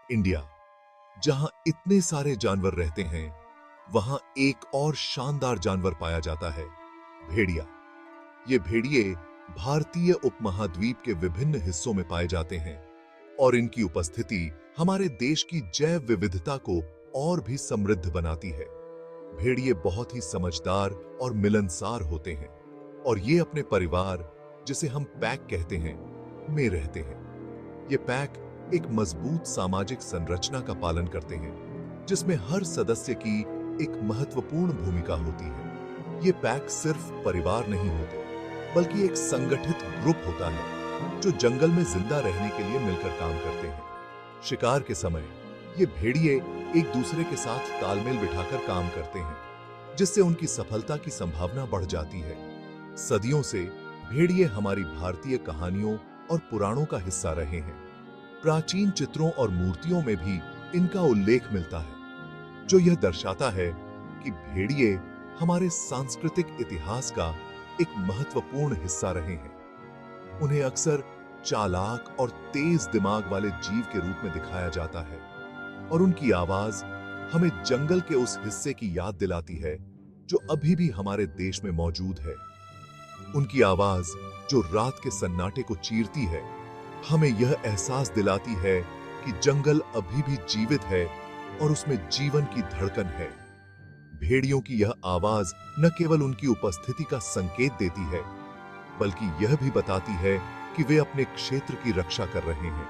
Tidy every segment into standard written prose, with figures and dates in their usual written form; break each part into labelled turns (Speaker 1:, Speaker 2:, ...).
Speaker 1: India, जहां इतने सारे जानवर रहते हैं, वहां एक और शानदार जानवर पाया जाता है, भेड़िया। ये भेड़िए भारतीय उपमहाद्वीप के विभिन्न हिस्सों में पाए जाते हैं और इनकी उपस्थिति हमारे देश की जैव विविधता को और भी समृद्ध बनाती है। भेड़िए बहुत ही समझदार और मिलनसार होते हैं और ये अपने परिवार, जिसे हम पैक कहते हैं, में रहते हैं। ये पैक एक मजबूत सामाजिक संरचना का पालन करते हैं, जिसमें हर सदस्य की एक महत्वपूर्ण भूमिका होती है। ये पैक सिर्फ परिवार नहीं होते, बल्कि एक संगठित ग्रुप होता है जो जंगल में जिंदा रहने के लिए मिलकर काम करते हैं। शिकार के समय ये भेड़िए एक दूसरे के साथ तालमेल बिठाकर काम करते हैं, जिससे उनकी सफलता की संभावना बढ़ जाती है। सदियों से भेड़िए हमारी भारतीय कहानियों और पुराणों का हिस्सा रहे हैं। प्राचीन चित्रों और मूर्तियों में भी इनका उल्लेख मिलता है, जो यह दर्शाता है कि भेड़िए हमारे सांस्कृतिक इतिहास का एक महत्वपूर्ण हिस्सा रहे हैं। उन्हें अक्सर चालाक और तेज दिमाग वाले जीव के रूप में दिखाया जाता है और उनकी आवाज हमें जंगल के उस हिस्से की याद दिलाती है जो अभी भी हमारे देश में मौजूद है। उनकी आवाज जो रात के सन्नाटे को चीरती है, हमें यह एहसास दिलाती है कि जंगल अभी भी जीवित है और उसमें जीवन की धड़कन है। भेड़ियों की यह आवाज न केवल उनकी उपस्थिति का संकेत देती है, बल्कि यह भी बताती है कि वे अपने क्षेत्र की रक्षा कर रहे हैं।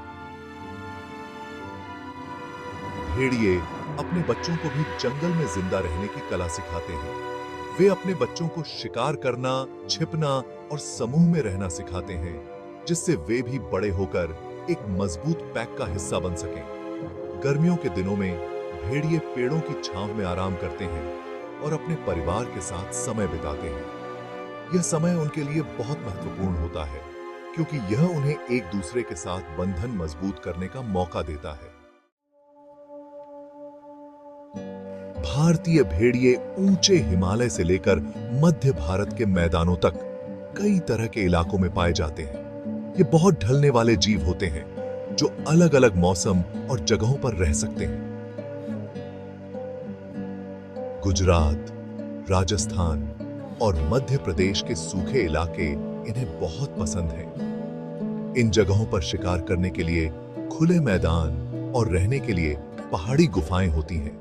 Speaker 1: भेड़िए अपने बच्चों को भी जंगल में जिंदा रहने की कला सिखाते हैं। वे अपने बच्चों को शिकार करना, छिपना और समूह में रहना सिखाते हैं, जिससे वे भी बड़े होकर एक मजबूत पैक का हिस्सा बन सकें। गर्मियों के दिनों में भेड़िए पेड़ों की छांव में आराम करते हैं और अपने परिवार के साथ समय बिताते हैं। यह समय उनके लिए बहुत महत्वपूर्ण होता है, क्योंकि यह उन्हें एक दूसरे के साथ बंधन मजबूत करने का मौका देता है। भारतीय भेड़िए ऊंचे हिमालय से लेकर मध्य भारत के मैदानों तक कई तरह के इलाकों में पाए जाते हैं। ये बहुत ढलने वाले जीव होते हैं, जो अलग अलग मौसम और जगहों पर रह सकते हैं। गुजरात, राजस्थान और मध्य प्रदेश के सूखे इलाके इन्हें बहुत पसंद हैं। इन जगहों पर शिकार करने के लिए खुले मैदान और रहने के लिए पहाड़ी गुफाएं होती हैं।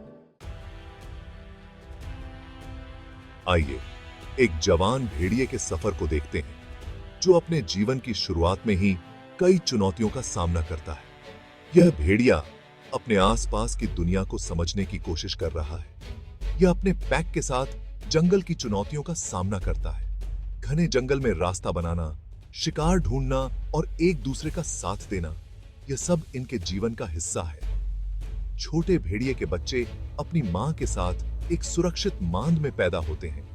Speaker 1: आइए एक जवान भेड़िए के सफर को देखते हैं, जो अपने जीवन की शुरुआत में ही कई चुनौतियों का सामना करता है। यह भेड़िया अपने आसपास की दुनिया को समझने की कोशिश कर रहा है। यह अपने पैक के साथ जंगल की चुनौतियों का सामना करता है। घने जंगल में रास्ता बनाना, शिकार ढूंढना और एक दूसरे का साथ देना, यह सब इनके जीवन का हिस्सा है। छोटे भेड़िए के बच्चे अपनी मां के साथ एक सुरक्षित मांद में पैदा होते हैं।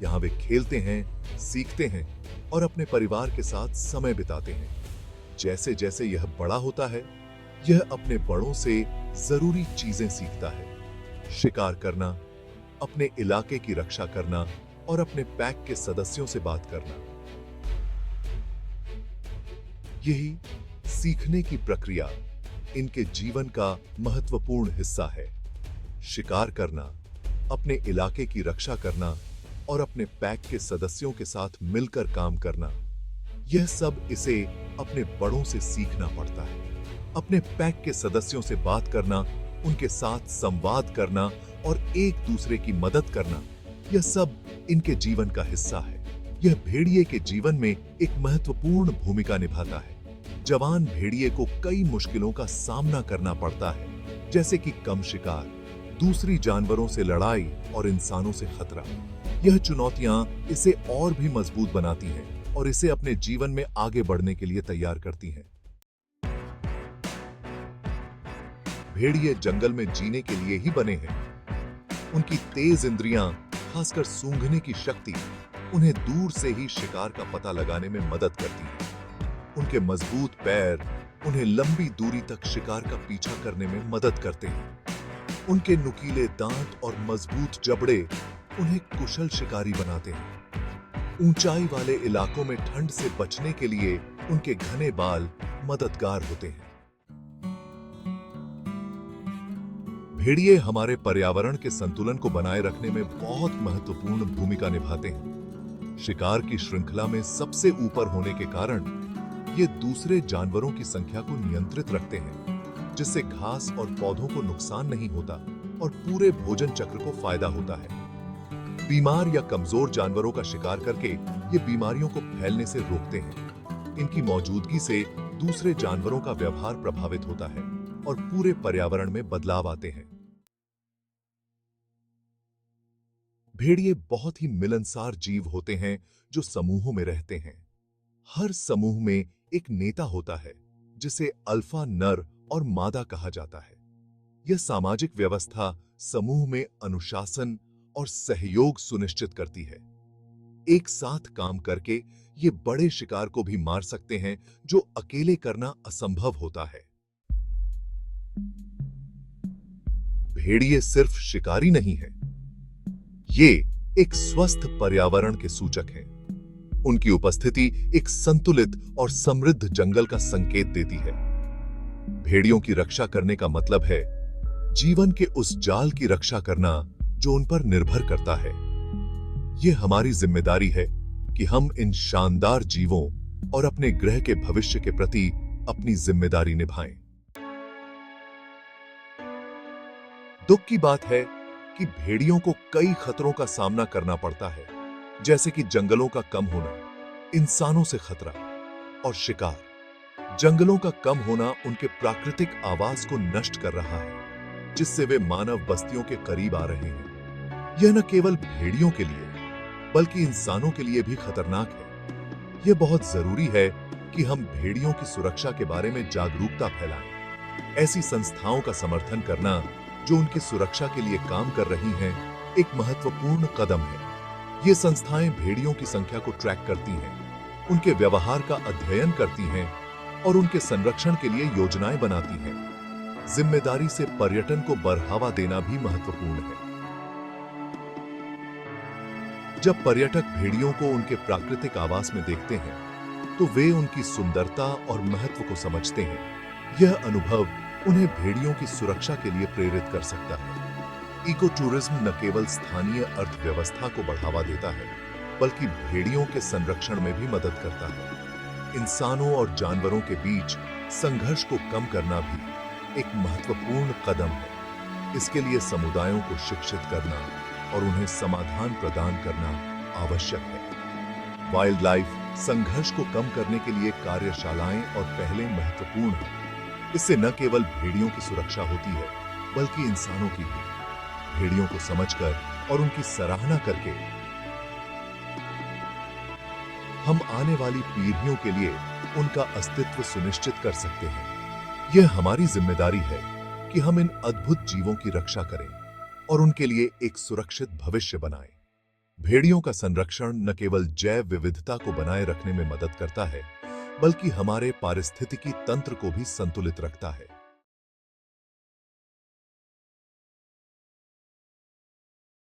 Speaker 1: यहाँ वे खेलते हैं, सीखते हैं और अपने परिवार के साथ समय बिताते हैं। जैसे जैसे यह बड़ा होता है, यह अपने बड़ों से जरूरी चीजें सीखता है। शिकार करना, अपने इलाके की रक्षा करना और अपने पैक के सदस्यों से बात करना। यही सीखने की प्रक्रिया इनके जीवन का महत्वपूर्ण हिस्सा है। शिकार करना, अपने इलाके की रक्षा करना और अपने पैक के सदस्यों के साथ मिलकर काम करना, यह सब इसे अपने बड़ों से सीखना पड़ता है। अपने पैक के सदस्यों से बात करना, उनके साथ संवाद करना और एक दूसरे की मदद करना, यह सब इनके जीवन का हिस्सा है। यह भेड़िए के जीवन में एक महत्वपूर्ण भूमिका निभाता है। जवान भेड़िए को कई मुश्किलों का सामना करना पड़ता है, जैसे कि कम शिकार, दूसरी जानवरों से लड़ाई और इंसानों से खतरा। यह चुनौतियां इसे और भी मजबूत बनाती हैं और इसे अपने जीवन में आगे बढ़ने के लिए तैयार करती हैं। भेड़िए जंगल में जीने के लिए ही बने हैं। उनकी तेज इंद्रियां, खासकर सूंघने की शक्ति, उन्हें दूर से ही शिकार का पता लगाने में मदद करती है। उनके मजबूत पैर उन्हें लंबी दूरी तक शिकार का पीछा करने में मदद करते हैं। उनके नुकीले दांत और मजबूत जबड़े उन्हें कुशल शिकारी बनाते हैं। ऊंचाई वाले इलाकों में ठंड से बचने के लिए उनके घने बाल मददगार होते हैं। भेड़िए हमारे पर्यावरण के संतुलन को बनाए रखने में बहुत महत्वपूर्ण भूमिका निभाते हैं। शिकार की श्रृंखला में सबसे ऊपर होने के कारण ये दूसरे जानवरों की संख्या को नियंत्रित रखते हैं, जिससे घास और पौधों को नुकसान नहीं होता और पूरे भोजन चक्र को फायदा होता है। बीमार या कमजोर जानवरों का शिकार करके ये बीमारियों को फैलने से रोकते हैं। इनकी मौजूदगी से दूसरे जानवरों का व्यवहार प्रभावित होता है और पूरे पर्यावरण में बदलाव आते हैं। भेड़िए बहुत ही मिलनसार जीव होते हैं जो समूहों में रहते हैं। हर समूह में एक नेता होता है जिसे अल्फा नर और मादा कहा जाता है। यह सामाजिक व्यवस्था समूह में अनुशासन और सहयोग सुनिश्चित करती है। एक साथ काम करके ये बड़े शिकार को भी मार सकते हैं जो अकेले करना असंभव होता है। भेड़िए सिर्फ शिकारी नहीं है, ये एक स्वस्थ पर्यावरण के सूचक हैं। उनकी उपस्थिति एक संतुलित और समृद्ध जंगल का संकेत देती है। भेड़ियों की रक्षा करने का मतलब है जीवन के उस जाल की रक्षा करना जो उन पर निर्भर करता है। यह हमारी जिम्मेदारी है कि हम इन शानदार जीवों और अपने ग्रह के भविष्य के प्रति अपनी जिम्मेदारी निभाएं। दुख की बात है कि भेड़ियों को कई खतरों का सामना करना पड़ता है, जैसे कि जंगलों का कम होना, इंसानों से खतरा और शिकार। जंगलों का कम होना उनके प्राकृतिक आवास को नष्ट कर रहा है, जिससे वे मानव बस्तियों के करीब आ रहे हैं। यह न केवल भेड़ियों के लिए बल्कि इंसानों के लिए भी खतरनाक है। यह बहुत जरूरी है कि हम भेड़ियों की सुरक्षा के बारे में जागरूकता फैलाएं। ऐसी संस्थाओं का समर्थन करना जो उनकी सुरक्षा के लिए काम कर रही हैं, एक महत्वपूर्ण कदम है। ये संस्थाएं भेड़ियों की संख्या को ट्रैक करती हैं, उनके व्यवहार का अध्ययन करती हैं और उनके संरक्षण के लिए योजनाएं बनाती हैं। जिम्मेदारी से पर्यटन को बढ़ावा देना भी महत्वपूर्ण है। जब पर्यटक भेड़ियों को उनके प्राकृतिक आवास में देखते हैं, तो वे उनकी सुंदरता और महत्व को समझते हैं। यह अनुभव उन्हें भेड़ियों की सुरक्षा के लिए प्रेरित कर सकता है। इको टूरिज्म न केवल स्थानीय अर्थव्यवस्था को बढ़ावा देता है, बल्कि भेड़ियों के संरक्षण में भी मदद करता है। इंसानों और जानवरों के बीच संघर्ष को कम करना भी एक महत्वपूर्ण कदम है। इसके लिए समुदायों को शिक्षित करना और उन्हें समाधान प्रदान करना आवश्यक है। वाइल्ड लाइफ संघर्ष को कम करने के लिए कार्यशालाएं और पहले महत्वपूर्ण हैं। इससे न केवल भेड़ियों की सुरक्षा होती है, बल्कि इंसानों की भी। भेड़ियों को समझकर और उनकी सराहना करके हम आने वाली पीढ़ियों के लिए उनका अस्तित्व सुनिश्चित कर सकते हैं। यह हमारी जिम्मेदारी है कि हम इन अद्भुत जीवों की रक्षा करें और उनके लिए एक सुरक्षित भविष्य बनाएं। भेड़ियों का संरक्षण न केवल जैव विविधता को बनाए रखने में मदद करता है, बल्कि हमारे पारिस्थितिकी तंत्र को भी संतुलित रखता है।